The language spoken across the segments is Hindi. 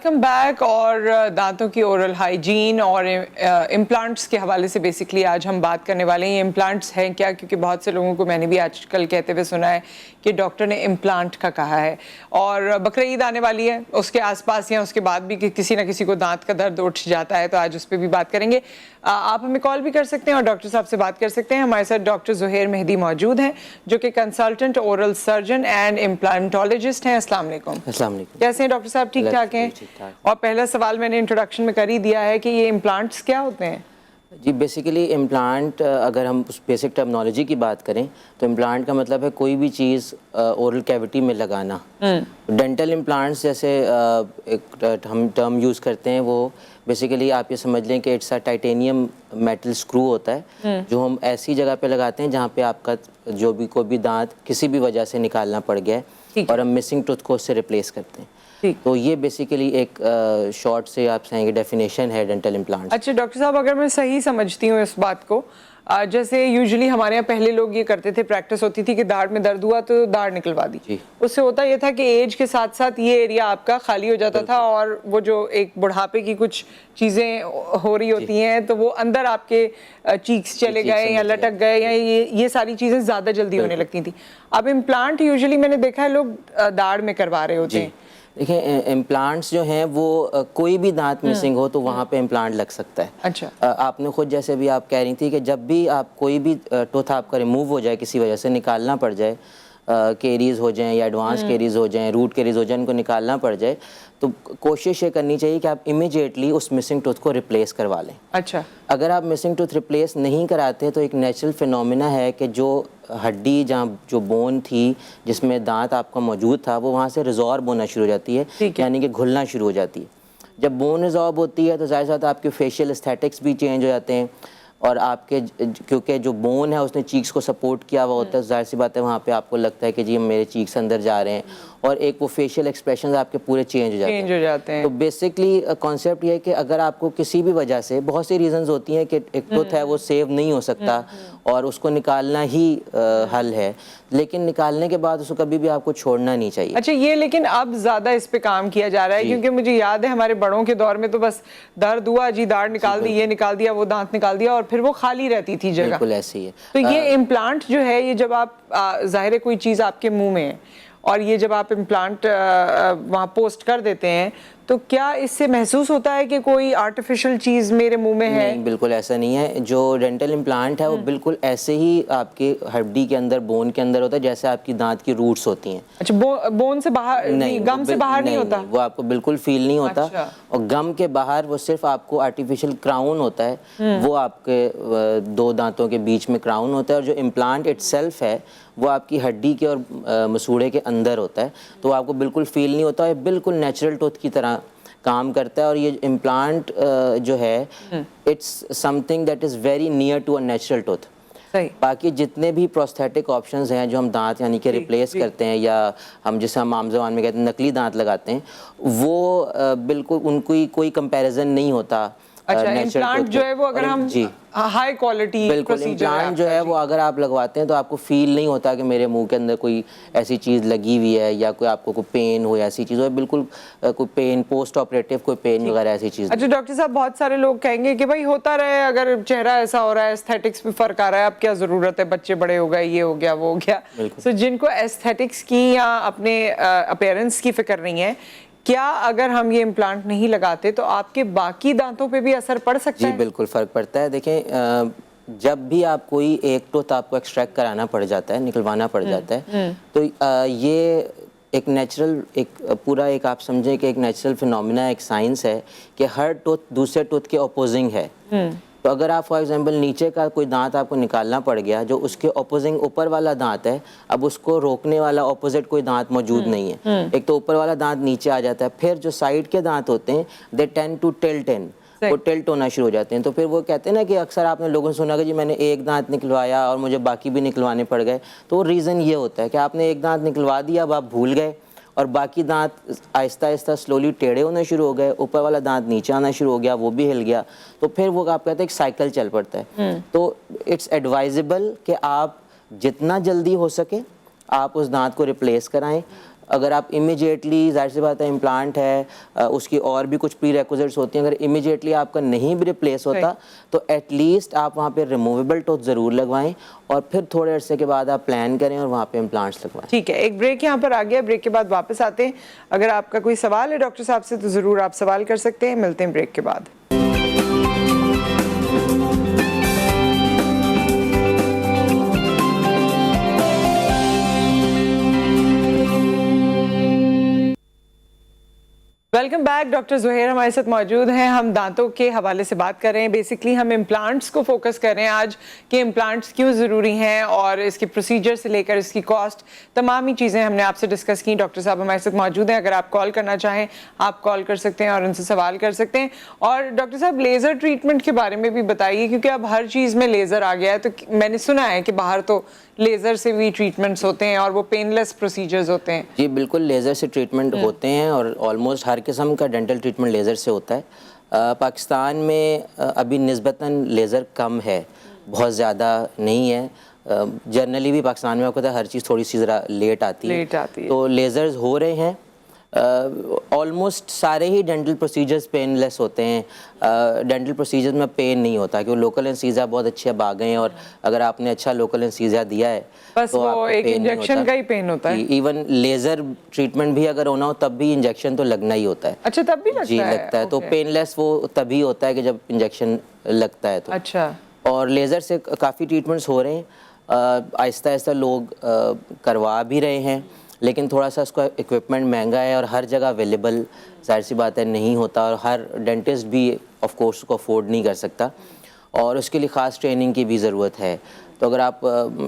Welcome back. और दांतों की ओरल हाइजीन और इम्प्लांट्स के हवाले से बेसिकली आज हम बात करने वाले हैं। इम्प्लांट्स हैं क्या, क्योंकि बहुत से लोगों को मैंने भी आजकल कहते हुए सुना है कि डॉक्टर ने इम्प्लांट का कहा है। और बकरीद ईद आने वाली है, उसके आसपास या उसके बाद भी किसी ना किसी को दांत का दर्द उठ जाता है, तो आज उस पर भी बात करेंगे। आप हमें कॉल भी कर सकते हैं और डॉक्टर साहब से बात कर सकते हैं। हमारे साथ डॉक्टर ज़ुहैर मेहदी मौजूद हैं, जो कि consultant oral surgeon and implantologist हैं। अस्सलाम वालेकुम। अस्सलाम वालेकुम। कैसे हैं डॉक्टर साहब? ठीक ठाक हैं? और पहला सवाल मैंने इंट्रोडक्शन में कर ही दिया है कि ये इम्प्लांट्स क्या होते हैं? जी बेसिकली इम्प्लांट, अगर हम उस बेसिक टर्मिनोलॉजी की बात करें तो इम्प्लांट का मतलब है कोई भी चीज़ ओरल कैविटी में लगाना। डेंटल इम्प्लांट्स जैसे एक हम टर्म यूज़ करते हैं, वो बेसिकली आप ये समझ लें कि it's a titanium metal screw होता है जो हम ऐसी जगह पे लगाते हैं जहाँ पे आपका जो भी कोई भी दांत किसी भी वजह से निकालना पड़ गया है और हम मिसिंग टूथ को उससे रिप्लेस करते हैं। तो ये बेसिकली एक शॉर्ट से आप कहेंगे डेफिनेशन है डेंटल इम्प्लांट। अच्छा डॉक्टर साहब, अगर मैं सही समझती हूँ इस बात को, जैसे यूजुअली हमारे यहाँ पहले लोग ये करते थे, प्रैक्टिस होती थी कि दाढ़ में दर्द हुआ तो दाढ़ निकलवा दी। उससे होता ये था कि एज के साथ साथ ये एरिया आपका खाली हो जाता था और वो जो एक बुढ़ापे की कुछ चीज़ें हो रही होती हैं तो वो अंदर आपके चीक्स चले गए या लटक गए या ये सारी चीज़ें ज़्यादा जल्दी होने लगती थी। अब इम्प्लांट यूजुअली मैंने देखा है लोग दाढ़ में करवा रहे होते हैं। देखिए इम्प्लांट्स जो हैं वो कोई भी दांत मिसिंग हो तो वहाँ पे इम्प्लांट लग सकता है। अच्छा। आपने खुद जैसे भी आप कह रही थी कि जब भी आप कोई भी टूथ आपका रिमूव हो जाए, किसी वजह से निकालना पड़ जाए, केरीज हो जाएं या एडवांस केरीज हो जाएं, रूट केरीज हो जाएं, इनको निकालना पड़ जाए, तो कोशिश ये करनी चाहिए कि आप इमीडिएटली उस मिसिंग टूथ को रिप्लेस करवा लें। अच्छा। अगर आप मिसिंग टूथ रिप्लेस नहीं कराते तो एक नेचुरल फिनोमिना है कि जो हड्डी जहाँ जो बोन थी जिसमें दांत आपका मौजूद था वो वहाँ से रिजॉर्ब होना शुरू हो जाती है, यानी कि घुलना शुरू हो जाती है। जब बोन रिजॉर्ब होती है तो ज़ाहिर साथ आपके फेशियल एस्थेटिक्स भी चेंज हो जाते हैं और आपके क्योंकि जो बोन है उसने चीक्स को सपोर्ट किया हुआ होता है, जाहिर सी बात है वहाँ पे आपको लगता है कि जी मेरे चीक्स अंदर जा रहे हैं और एक वो फेशियल एक्सप्रेशन आपके पूरे चेंज हो जाते हैं। तो बेसिकली कॉन्सेप्ट ये है कि अगर आपको किसी भी वजह से, बहुत सी रीजंस होती हैं कि एक टूथ है वो सेव नहीं हो सकता और उसको निकालना ही हल है, लेकिन निकालने के बाद उसको कभी भी आपको छोड़ना नहीं चाहिए। अच्छा, ये लेकिन अब ज्यादा इस पे काम किया जा रहा है, क्योंकि मुझे याद है हमारे बड़ों के दौर में तो बस दर्द हुआ जी दाढ़ निकाल दी, ये निकाल दिया, वो दांत निकाल दिया और फिर वो खाली रहती थी जगह। बिल्कुल ऐसे ही है। तो ये इम्प्लांट जो है, ये जब आप जाहिर है कोई चीज आपके मुंह में है और ये जब आप इम्प्लांट वहाँ पोस्ट कर देते हैं तो क्या इससे महसूस होता है कि कोई आर्टिफिशियल चीज़ मेरे मुंह में है? नहीं, बिल्कुल ऐसा नहीं है। जो डेंटल इम्प्लांट है वो बिल्कुल ऐसे ही आपके हड्डी के अंदर, बोन के अंदर होता है जैसे आपकी दांत की रूट्स होती हैं। अच्छा, बोन से बाहर नहीं, गम से बाहर नहीं होता? वो आपको बिल्कुल फील नहीं होता। अच्छा। और गम के बाहर वो सिर्फ आपको आर्टिफिशियल क्राउन होता है, वो आपके दो दांतों के बीच में क्राउन होता है और जो इम्प्लांट इटसेल्फ है वो आपकी हड्डी के और मसूड़े के अंदर होता है, तो आपको बिल्कुल फील नहीं होता है, बिल्कुल नेचुरल टूथ की तरह काम करता है। और ये इम्प्लांट जो है it's something that is very near to a natural tooth. बाकी जितने भी प्रोस्थेटिक ऑप्शंस हैं जो हम दांत यानी कि रिप्लेस करते हैं या हम जिसे हम आम ज़बान में कहते हैं नकली दांत लगाते हैं, वो बिल्कुल उनकी कोई कंपैरिजन नहीं होता। अच्छा, इम्प्लांट जो है वो अगर हम हाई क्वालिटी बिल्कुल इम्प्लांट जो है वो अगर आप लगवाते हैं तो आपको फील नहीं होता कि मेरे मुंह के अंदर कोई ऐसी चीज़ लगी हुई है या कोई आपको कोई पेन हो, ऐसी चीज़ हो, बिल्कुल कोई पेन पोस्ट ऑपरेटिव कोई पेन वगैरह ऐसी चीज़। अच्छा डॉक्टर साहब, बहुत सारे लोग कहेंगे कि भाई होता रहे, अगर चेहरा ऐसा हो रहा है, एस्थेटिक्स में फर्क आ रहा है, अब क्या जरूरत है, बच्चे बड़े हो गए, ये हो गया वो हो गया। तो जिनको एस्थेटिक्स की या अपने अपीयरेंस की फिक्र नहीं है, क्या अगर हम ये इम्प्लांट नहीं लगाते तो आपके बाकी दांतों पे भी असर पड़ सकता है? जी बिल्कुल फ़र्क पड़ता है। देखें, जब भी आप कोई एक टूथ आपको एक्सट्रैक्ट कराना पड़ जाता है, निकलवाना पड़ जाता है, तो ये एक नेचुरल, एक पूरा एक आप समझें कि एक नेचुरल फिनोमिना, एक साइंस है कि हर टूथ दूसरे टूथ के अपोजिंग है। तो अगर आप फॉर एग्जांपल नीचे का कोई दांत आपको निकालना पड़ गया, जो उसके अपोजिंग ऊपर वाला दांत है, अब उसको रोकने वाला ऑपोजिट कोई दांत मौजूद नहीं है, एक तो ऊपर वाला दांत नीचे आ जाता है, फिर जो साइड के दांत होते हैं दे टेंड टू टिल्ट इन, वो टिल्ट होना शुरू हो जाते हैं। तो फिर वो कहते हैं ना कि अक्सर आपने लोगों से सुना कि जी मैंने एक दांत निकलवाया और मुझे बाकी भी निकलवाने पड़ गए। तो रीज़न ये होता है कि आपने एक दांत निकलवा दिया, अब आप भूल गए और बाकी दांत आहिस्ता आहिस्ता स्लोली टेढ़े होने शुरू हो गए, ऊपर वाला दांत नीचे आना शुरू हो गया, वो भी हिल गया, तो फिर वो आप कहते हैं एक साइकिल चल पड़ता है। तो इट्स एडवाइजेबल कि आप जितना जल्दी हो सके आप उस दांत को रिप्लेस कराएं। अगर आप इमीडिएटली, जाहिर सी बात है इम्प्लांट है, उसकी और भी कुछ प्री रिक्विजिट्स होती हैं, अगर इमीडिएटली आपका नहीं भी रिप्लेस होता तो एटलीस्ट आप वहाँ पे रिमूवेबल टूथ ज़रूर लगवाएं और फिर थोड़े अरसे के बाद आप प्लान करें और वहाँ पे इम्प्लांट्स लगवाएं। ठीक है, एक ब्रेक यहाँ पर आ गया, ब्रेक के बाद वापस आते हैं। अगर आपका कोई सवाल है डॉक्टर साहब से तो ज़रूर आप सवाल कर सकते हैं। मिलते हैं ब्रेक के बाद। Welcome back. डॉक्टर ज़ुहैर हमारे साथ मौजूद हैं। हम दांतों के हवाले से बात कर रहे हैं। बेसिकली हम इम्प्लांट्स को फोकस कर रहे हैं आज कि इम्प्लांट्स क्यों ज़रूरी हैं और इसके प्रोसीजर से लेकर इसकी कॉस्ट, तमाम ही चीज़ें हमने आपसे डिस्कस की। डॉक्टर साहब हमारे साथ मौजूद हैं। अगर आप कॉल करना चाहें आप कॉल कर सकते हैं और उनसे सवाल कर सकते हैं। और डॉक्टर साहब लेज़र ट्रीटमेंट के बारे में भी बताइए, क्योंकि अब हर चीज़ में लेज़र आ गया है। तो मैंने सुना है कि बाहर तो लेज़र से भी ट्रीटमेंट्स होते हैं और वो पेनलेस प्रोसीजर्स होते हैं। जी बिल्कुल, लेज़र से ट्रीटमेंट होते हैं और ऑलमोस्ट हर किस्म का डेंटल ट्रीटमेंट लेज़र से होता है। पाकिस्तान में अभी निस्बतन लेज़र कम है, बहुत ज़्यादा नहीं है। जनरली भी पाकिस्तान में आपको पता है हर चीज़ थोड़ी सी ज़रा लेट आती है, तो लेज़र्स हो रहे हैं। ऑलमोस्ट सारे ही डेंटल प्रोसीजर्स पेनलेस होते हैं। डेंटल प्रोसीजर्स में पेन नहीं होता क्योंकि लोकल एनेस्थीसिया बहुत अच्छे अब आ गए हैं और अगर आपने अच्छा लोकल एनेस्थीसिया दिया है बस तो वो एक इंजेक्शन का ही पेन होता है। इवन लेज़र ट्रीटमेंट भी अगर होना हो तब भी इंजेक्शन तो लगना ही होता है। अच्छा, तब भी लगता है? जी लगता है। तो पेनलेस वो तभी होता है कि जब इंजेक्शन लगता है तो। अच्छा। और लेज़र से काफ़ी ट्रीटमेंट्स हो रहे हैं, आहिस्ता आहिस्ता लोग करवा भी रहे हैं, लेकिन थोड़ा सा उसका इक्विपमेंट महंगा है और हर जगह अवेलेबल जाहिर सी बात है नहीं होता और हर डेंटिस्ट भी ऑफ कोर्स उसको अफोर्ड नहीं कर सकता और उसके लिए ख़ास ट्रेनिंग की भी ज़रूरत है। तो अगर आप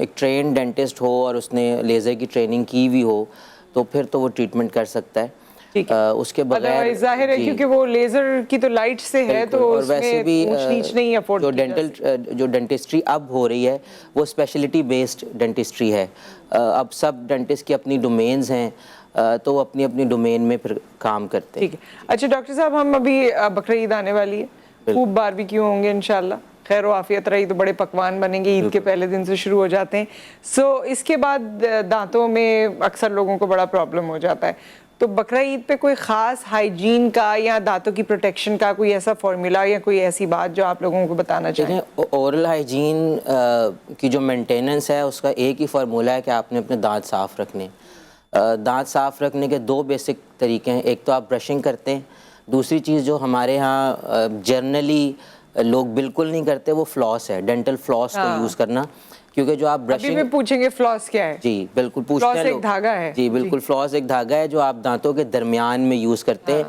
एक ट्रेन डेंटिस्ट हो और उसने लेज़र की ट्रेनिंग की भी हो तो फिर तो वो ट्रीटमेंट कर सकता है। उसके बगैर जाहिर है क्योंकि वो लेज़र की तो लाइट से है तो और वैसे भी नहीं अफोर्ड जो डेंटिस्ट्री अब हो रही है वो स्पेशलिटी बेस्ड डेंटिस्ट्री है। अब सब डेंटिस्ट की अपनी डोमेन्स हैं तो वो अपनी अपनी डोमेन में फिर काम करते हैं। ठीक है। अच्छा डॉक्टर साहब, हम अभी बकरीद ईद आने वाली है, खूब बारबेक्यू होंगे इंशाल्लाह, खैर आफियत रही तो बड़े पकवान बनेंगे, ईद के पहले दिन से शुरू हो जाते हैं। सो इसके बाद दांतों में अक्सर लोगों को बड़ा प्रॉब्लम हो जाता है, तो बकरा ईद पे कोई ख़ास हाइजीन का या दांतों की प्रोटेक्शन का कोई ऐसा फार्मूला या कोई ऐसी बात जो आप लोगों को बताना चाहें? ओरल हाइजीन की जो मेंटेनेंस है उसका एक ही फार्मूला है कि आपने अपने दांत साफ़ रखने। दांत साफ़ रखने के दो बेसिक तरीके हैं, एक तो आप ब्रशिंग करते हैं, दूसरी चीज़ जो हमारे यहाँ जर्नली लोग बिल्कुल नहीं करते वो फ्लॉस है, डेंटल फ्लॉस को यूज़ करना। क्योंकि जो आप ब्रशिंग में पूछेंगे फ्लॉस क्या है? जी बिल्कुल पूछते हैं लोग। धागा है। जी बिल्कुल, फ्लॉस एक धागा है जो आप दांतों के दरमियान में यूज़ करते हैं।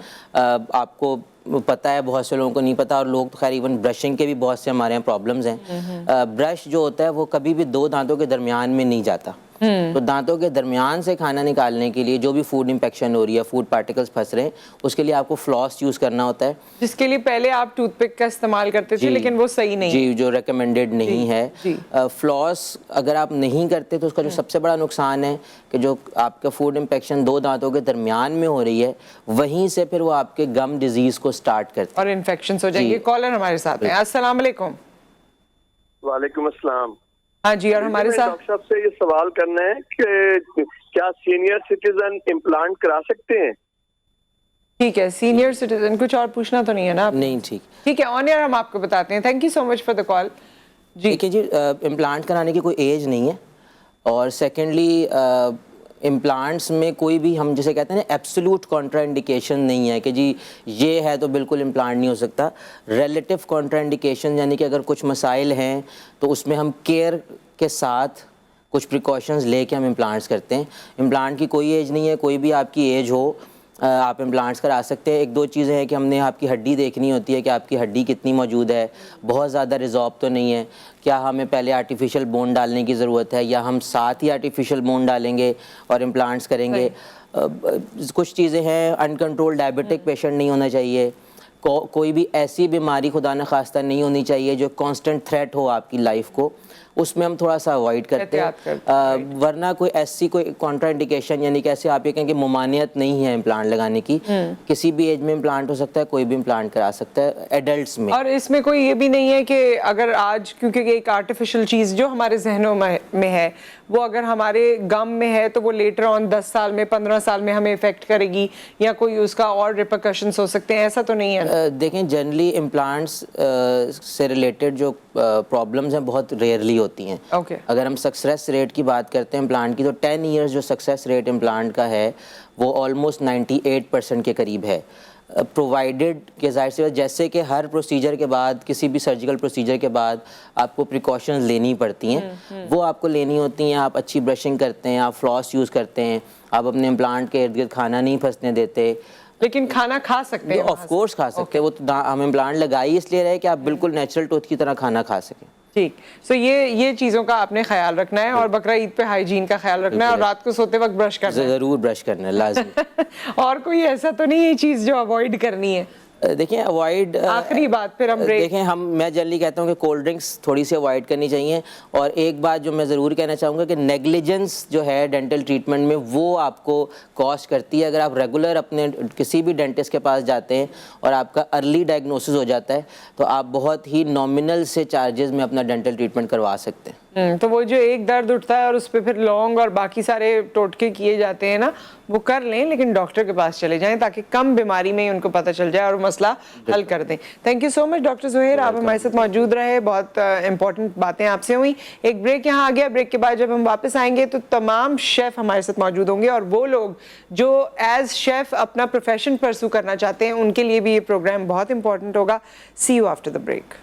आपको पता है, बहुत से लोगों को नहीं पता और लोग तो खैर इवन ब्रशिंग के भी बहुत से हमारे यहाँ प्रॉब्लम्स हैं। ब्रश जो होता है वो कभी भी दो दांतों के दरमियान में नहीं जाता। तो दांतों के दरमियान से खाना निकालने के लिए जो भी फूड इंफेक्शन हो रही है, फूड पार्टिकल्स फंस रहे हैं, उसके लिए आपको फ्लॉस यूज़ करना होता है, जिसके लिए पहले आप टूथपिक का इस्तेमाल करते थे लेकिन वो सही नहीं जी जो रेकमेंडेड नहीं है। फ्लॉस अगर आप नहीं करते तो उसका जो सबसे बड़ा नुकसान है कि जो आपका फूड इंफेक्शन दो दांतों के दरमियान में हो रही है वहीं से फिर वो आपके गम डिजीज़ को स्टार्ट करते हैं और इन्फेक्शन हो जाएंगे। कॉलर हमारे साथ हैं। अस्सलाम वालेकुम। वालेकुम अस्सलाम। हाँ जी, और हमारे साथ डॉक्टर साहब से ये सवाल करना है कि क्या सीनियर सिटीजन इम्प्लांट करा सकते हैं? ठीक है, सीनियर सिटीजन, कुछ और पूछना तो नहीं है ना? नहीं, ठीक है, ऑन एयर हम आपको बताते हैं। Thank you so much for the call. जी देखिए जी, इम्प्लांट कराने की कोई एज नहीं है और सेकेंडली इम्प्लांट्स में कोई भी हम जिसे कहते हैं ना एब्सोल्यूट कॉन्ट्राइंडिकेशन नहीं है कि जी ये है तो बिल्कुल इम्प्लांट नहीं हो सकता। रिलेटिव कॉन्ट्राइंडिकेशन यानी कि अगर कुछ मसाइल हैं तो उसमें हम केयर के साथ कुछ प्रिकॉशंस लेके हम इम्प्लांट्स करते हैं। इम्प्लांट की कोई एज नहीं है, कोई भी आपकी एज हो आप इम्प्लांट्स करा सकते हैं। एक दो चीज़ें हैं कि हमने आपकी हड्डी देखनी होती है कि आपकी हड्डी कितनी मौजूद है, बहुत ज़्यादा रिजॉर्व तो नहीं है, क्या हमें पहले आर्टिफिशियल बोन डालने की ज़रूरत है या हम साथ ही आर्टिफिशियल बोन डालेंगे और इम्प्लांट्स करेंगे। कुछ चीज़ें हैं, अनकंट्रोल डायबिटिक पेशेंट नहीं होना चाहिए, कोई भी ऐसी बीमारी खुदा न खास्ता नहीं होनी चाहिए जो कांस्टेंट थ्रेट हो आपकी लाइफ को, उसमें हम थोड़ा सा अवॉइड करते हैं। वरना कोई ऐसी कोई कॉन्ट्राइंडिकेशन यानी कि ऐसे आप ये कहें कि ममानियत नहीं है इम्प्लांट लगाने की, किसी भी एज में इम्प्लांट हो सकता है, कोई भी इम्प्लांट करा सकता है एडल्ट्स में। और इसमें कोई ये भी नहीं है कि अगर आज, क्योंकि एक आर्टिफिशियल चीज़ जो हमारे जहनों में है, वो अगर हमारे गम में है तो वो लेटर ऑन 10 साल में 15 साल में हमें इफेक्ट करेगी या कोई उसका और रिपरकशंस हो सकते हैं, ऐसा तो नहीं है? देखें जनरली इम्प्लांट्स से रिलेटेड जो प्रॉब्लम्स हैं बहुत रेयरली होती हैं। अगर हम सक्सेस रेट की बात करते हैं इम्प्लांट की, तो 10 इयर्स जो सक्सेस रेट इम्प्लांट का है वो ऑलमोस्ट 98% के करीब है, प्रोवाइडेड के जाहिर से जैसे कि हर प्रोसीजर के बाद, किसी भी सर्जिकल प्रोसीजर के बाद आपको प्रिकॉशंस लेनी पड़ती हैं, वो आपको लेनी होती हैं। आप अच्छी ब्रशिंग करते हैं, आप फ्लॉस यूज़ करते हैं, आप अपने इम्प्लांट के इर्द गिर्द खाना नहीं फंसने देते। लेकिन खाना खा सकते हैं? ऑफ कोर्स खा सकते हैं, वो तो हम इम्प्लांट लगाई इसलिए रहे कि आप बिल्कुल नेचुरल टूथ की तरह खाना खा सकें। ठीक, सो ये चीज़ों का आपने ख्याल रखना है और बकरा ईद पे हाइजीन का ख्याल रखना है और रात को सोते वक्त ब्रश करना है। ज़रूर ब्रश करना है, लाज़मी। और कोई ऐसा तो नहीं है चीज़ जो अवॉइड करनी है? देखिए अवॉइड, आखिरी बात फिर हम ब्रेक। देखें मैं जनरली कहता हूँ कि कोल्ड ड्रिंक्स थोड़ी सी अवॉइड करनी चाहिए। और एक बात जो मैं ज़रूर कहना चाहूँगा कि नेग्लिजेंस जो है डेंटल ट्रीटमेंट में वो आपको कॉस्ट करती है। अगर आप रेगुलर अपने किसी भी डेंटिस्ट के पास जाते हैं और आपका अर्ली डायग्नोसिस हो जाता है तो आप बहुत ही नॉमिनल से चार्जेस में अपना डेंटल ट्रीटमेंट करवा सकते हैं। तो वो जो एक दर्द उठता है और उस पर फिर लौंग और बाकी सारे टोटके किए जाते हैं ना, वो कर लें, लेकिन डॉक्टर के पास चले जाएं ताकि कम बीमारी में ही उनको पता चल जाए और मसला हल कर दें। Thank you so much doctor Zuhair, आप हमारे साथ मौजूद रहे, बहुत इंपॉर्टेंट बातें आपसे हुई। एक ब्रेक यहाँ आ गया, ब्रेक के बाद जब हम वापस आएंगे तो तमाम शेफ़ हमारे साथ मौजूद होंगे और वो लोग जो एज शेफ़ अपना प्रोफेशन परसू करना चाहते हैं उनके लिए भी ये प्रोग्राम बहुत इंपॉर्टेंट होगा। सी यू आफ्टर द ब्रेक।